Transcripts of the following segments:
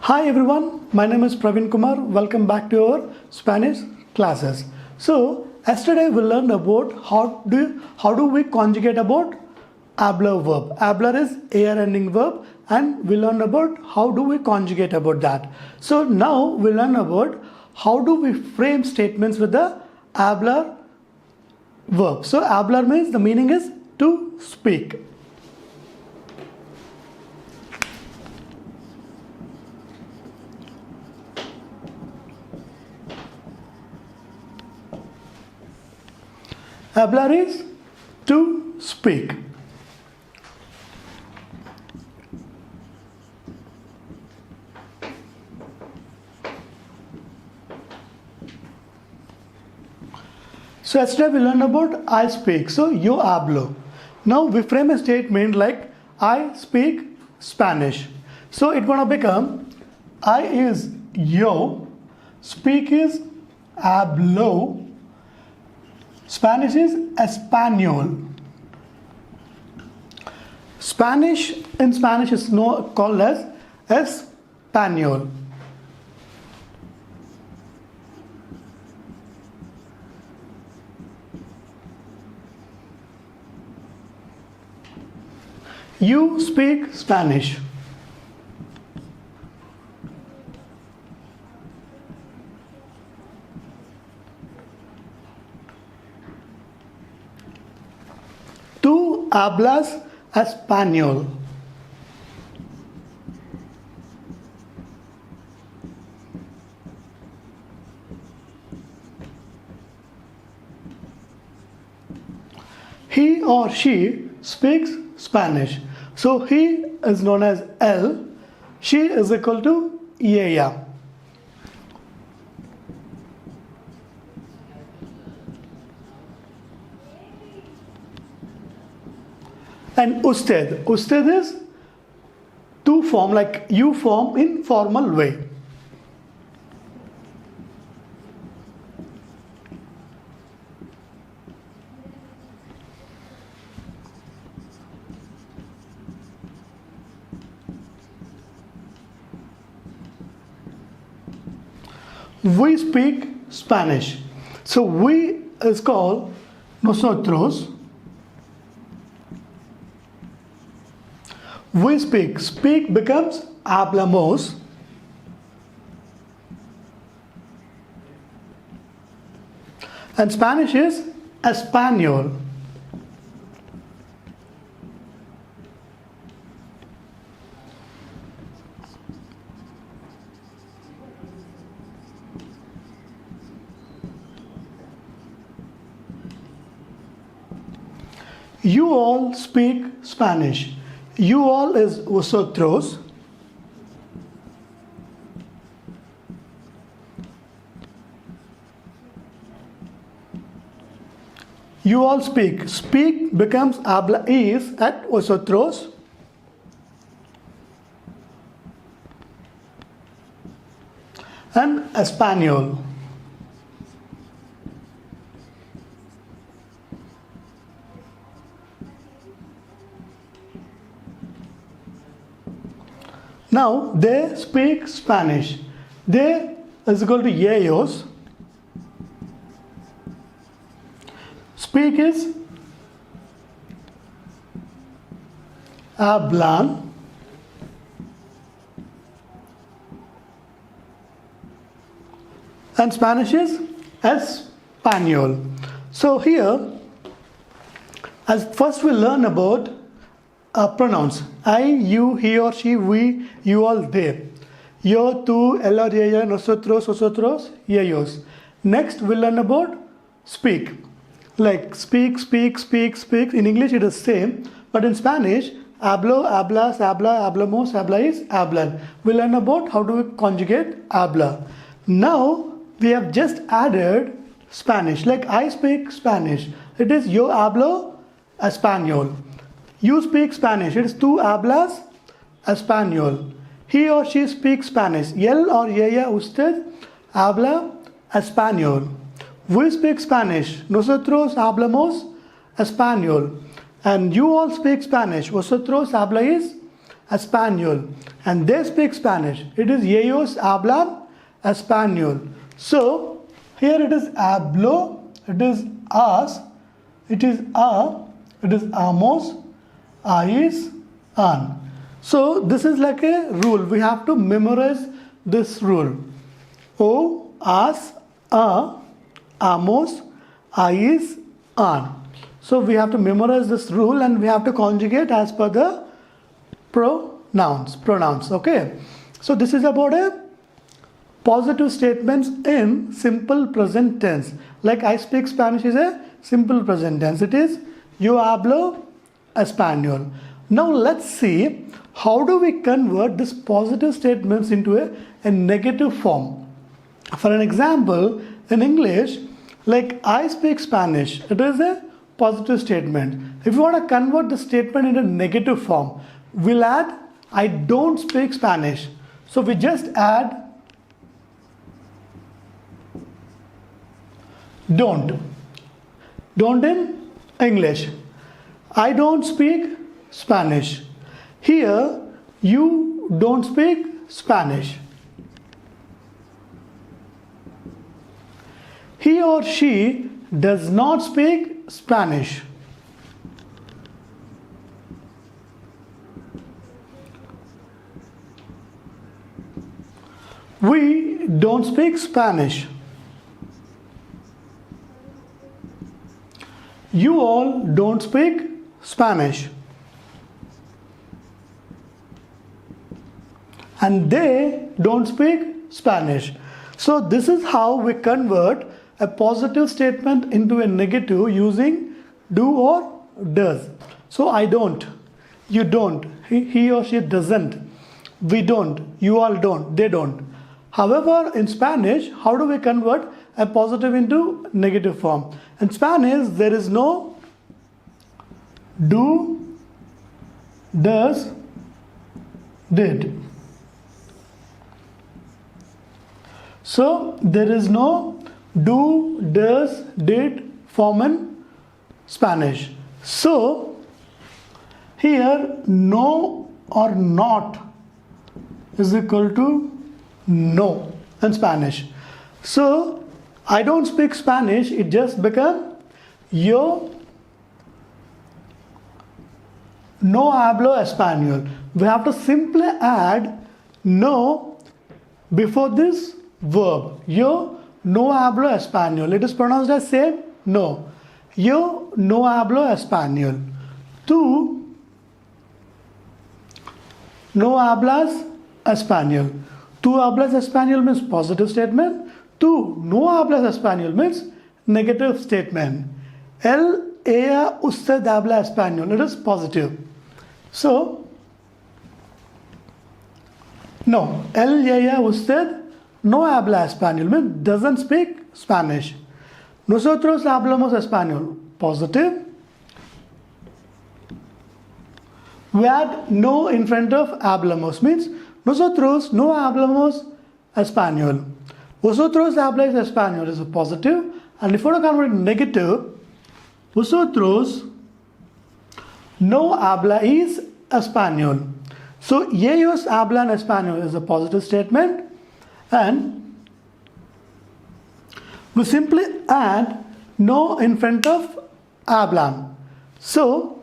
Hi everyone, my name is Praveen Kumar. Welcome back to our Spanish classes. So yesterday we learned about how do we conjugate about hablar verb. Hablar is air ending verb, and we learned about how do we conjugate about that. So now we learn about how do we frame statements with the hablar verb. So hablar means the meaning is to speak. Hablar is to speak. So yesterday we learned about I speak. So yo hablo. Now we frame a statement like I speak Spanish. So it's gonna become I is yo, speak is hablo, Spanish is español. In Spanish is called as español. You speak Spanish. Tú hablas español. He or she speaks Spanish. So he is known as él, she is equal to ella. And usted is to form, like you form in formal way. We speak Spanish. So we is called nosotros. We speak. Speak becomes hablamos. And Spanish is español. You all speak Spanish. You all is vosotros. You all speak. Speak becomes habla is at vosotros. And español. Now they speak Spanish. They is equal to ellos. Speak is hablan. And Spanish is español. So here, as first we learn about pronouns. I, you, he or she, we, you all, they. Yo, tú, él or ella, nosotros, vosotros, ellos. Next we learn about speak. Like speak. In English it is same, but in Spanish, hablo, hablas, habla, hablamos, habla is hablan. We learn about how do we conjugate habla. Now we have just added Spanish. Like I speak Spanish. It is yo hablo español. You speak Spanish. It is tú hablas español. He or she speaks Spanish. Él or ella, usted habla español. We speak Spanish. Nosotros hablamos español. And you all speak Spanish. Vosotros habláis español. And they speak Spanish. It is ellos hablan español. So here it is hablo, it is as, it is a, it is amos, ais, an. So this is like a rule. We have to memorize this rule. O, as, a, amos, ais, an. So we have to memorize this rule and we have to conjugate as per the pronouns. Okay. So this is about a positive statements in simple present tense. Like I speak Spanish is a simple present tense. It is yo hablo español. Now let's see how do we convert this positive statements into a negative form. For an example, in English, like I speak Spanish, it is a positive statement. If you want to convert the statement into negative form, we'll add I don't speak Spanish. So we just add don't. Don't in English. I don't speak Spanish. Here, you don't speak Spanish. He or she does not speak Spanish. We don't speak Spanish. You all don't speak Spanish. And they don't speak Spanish. So this is how we convert a positive statement into a negative using do or does. So I don't, you don't, he or she doesn't, we don't, you all don't, they don't. However, in Spanish, how do we convert a positive into negative form? In Spanish, there is no do, does, did. So there is no do, does, did form in Spanish. So here no or not is equal to no in Spanish. So I don't speak Spanish, it just become yo no hablo español. We have to simply add no before this verb. Yo no hablo español. It is pronounced as same no. Yo no hablo español. Tú no hablas español. Tú hablas español means positive statement. Tú no hablas español means negative statement. Ella, usted habla español. It is positive. So, no. Ella, usted no habla español means doesn't speak Spanish. Nosotros hablamos español. Positive. We add no in front of hablamos means nosotros no hablamos español. Vosotros habláis español is a positive. And if you want to convert it negative, vosotros no habláis español. So ellos hablan español is a positive statement. And we simply add no in front of hablan. So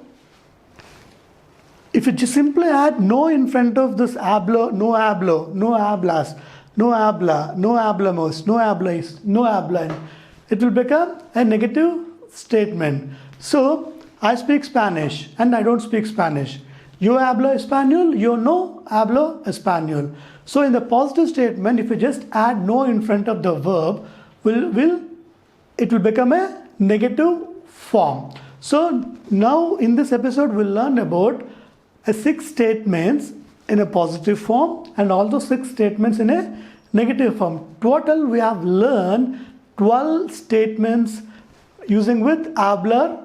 if you just simply add no in front of this hablo, no hablas, no habla, no hablamos, no habláis, no hablan, it will become a negative statement. So I speak Spanish and I don't speak Spanish. Yo hablo español, yo no hablo español. So in the positive statement, if you just add no in front of the verb, it will become a negative form. So now in this episode, we'll learn about 6 statements in a positive form and also 6 statements in a negative form. Total, we have learned 12 statements using with hablar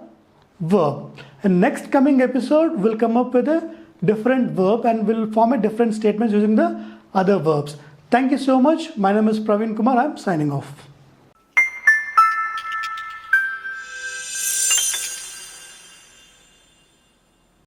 verb. In next coming episode, we'll come up with a different verb and we'll form a different statements using the other verbs. Thank you so much. My name is Praveen Kumar. I'm signing off.